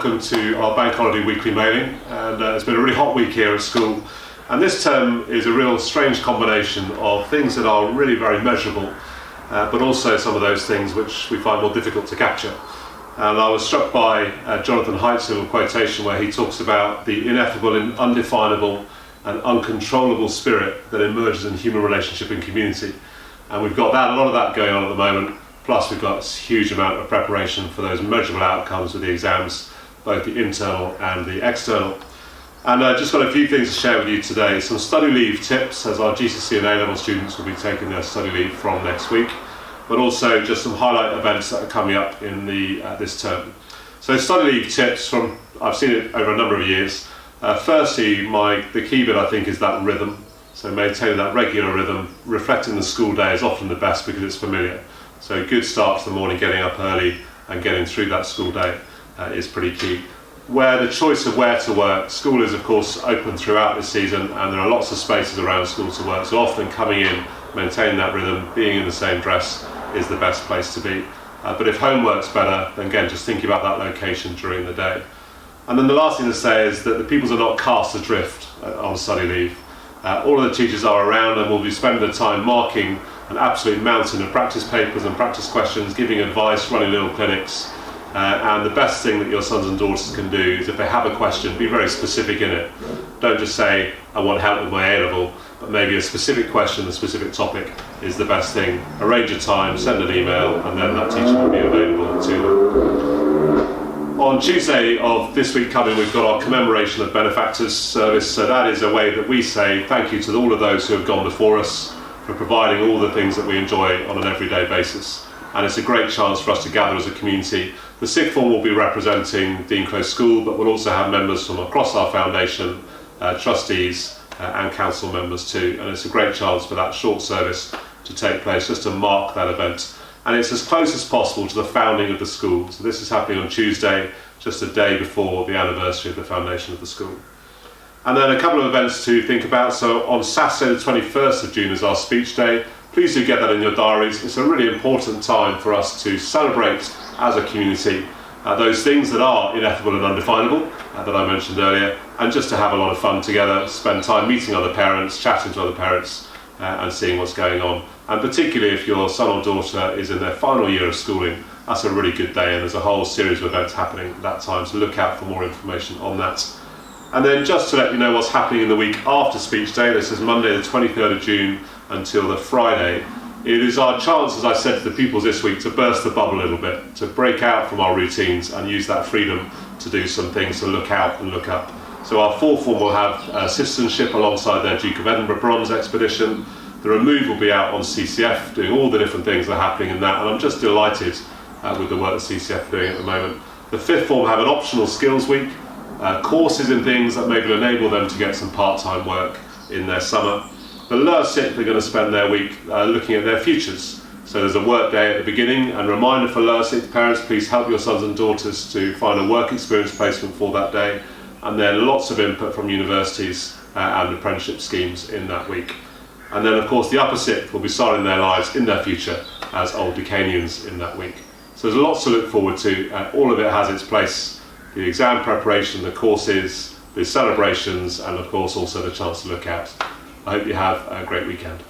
welcome to our Bank Holiday weekly mailing. And it's been a really hot week here at school. And this term is a real strange combination of things that are really very measurable, but also some of those things which we find more difficult to capture. And I was struck by Jonathan Haidt's little quotation where he talks about the ineffable and undefinable and uncontrollable spirit that emerges in human relationship and community. And we've got a lot of that going on at the moment. Plus we've got a huge amount of preparation for those measurable outcomes with the exams, both the internal and the external. And I just got a few things to share with you today. Some study leave tips, as our GCSE and A-level students will be taking their study leave from next week, but also just some highlight events that are coming up in this term. So study leave tips I've seen it over a number of years. Firstly, the key bit I think is that rhythm. So maintaining that regular rhythm, reflecting the school day is often the best because it's familiar. So a good start to the morning, getting up early and getting through that school day is pretty key. Where the choice of where to work, school is of course open throughout the season and there are lots of spaces around school to work. So often coming in, maintaining that rhythm, being in the same dress is the best place to be. But if home works better, then again, just thinking about that location during the day. And then the last thing to say is that the pupils are not cast adrift on study leave. All of the teachers are around and will be spending the time marking an absolute mountain of practice papers and practice questions, giving advice, running little clinics. And the best thing that your sons and daughters can do is if they have a question, be very specific in it. Don't just say, I want help with my A-level, but maybe a specific question, a specific topic is the best thing. Arrange a time, send an email, and then that teacher will be available to them. On Tuesday of this week coming, we've got our commemoration of benefactors service. So that is a way that we say thank you to all of those who have gone before us for providing all the things that we enjoy on an everyday basis. And it's a great chance for us to gather as a community. The sixth form will be representing Dean Close School, but we'll also have members from across our foundation, trustees and council members too. And it's a great chance for that short service to take place, just to mark that event. And it's as close as possible to the founding of the school. So this is happening on Tuesday, just a day before the anniversary of the foundation of the school. And then a couple of events to think about. So on Saturday the 21st of June is our speech day. Please do get that in your diaries. It's a really important time for us to celebrate as a community those things that are ineffable and undefinable that I mentioned earlier, and just to have a lot of fun together, spend time meeting other parents, chatting to other parents and seeing what's going on. And particularly if your son or daughter is in their final year of schooling, that's a really good day, and there's a whole series of events happening at that time, so look out for more information on that. And then just to let you know what's happening in the week after speech day, this is Monday the 23rd of June until the Friday. It is our chance, as I said to the pupils this week, to burst the bubble a little bit, to break out from our routines and use that freedom to do some things, to look out and look up. So our fourth form will have citizenship alongside their Duke of Edinburgh Bronze expedition. The Remove will be out on CCF, doing all the different things that are happening in that, and I'm just delighted with the work that CCF are doing at the moment. The fifth form have an optional skills week, courses and things that maybe will enable them to get some part-time work in their summer. The Lower Sixth are going to spend their week looking at their futures. So there's a work day at the beginning, and reminder for Lower Sixth parents, please help your sons and daughters to find a work experience placement for that day. And then lots of input from universities and apprenticeship schemes in that week. And then of course the Upper Sixth will be starting their lives in their future as Old Decanians in that week. So there's lots to look forward to, and all of it has its place. The exam preparation, the courses, the celebrations, and of course also the chance to look out. I hope you have a great weekend.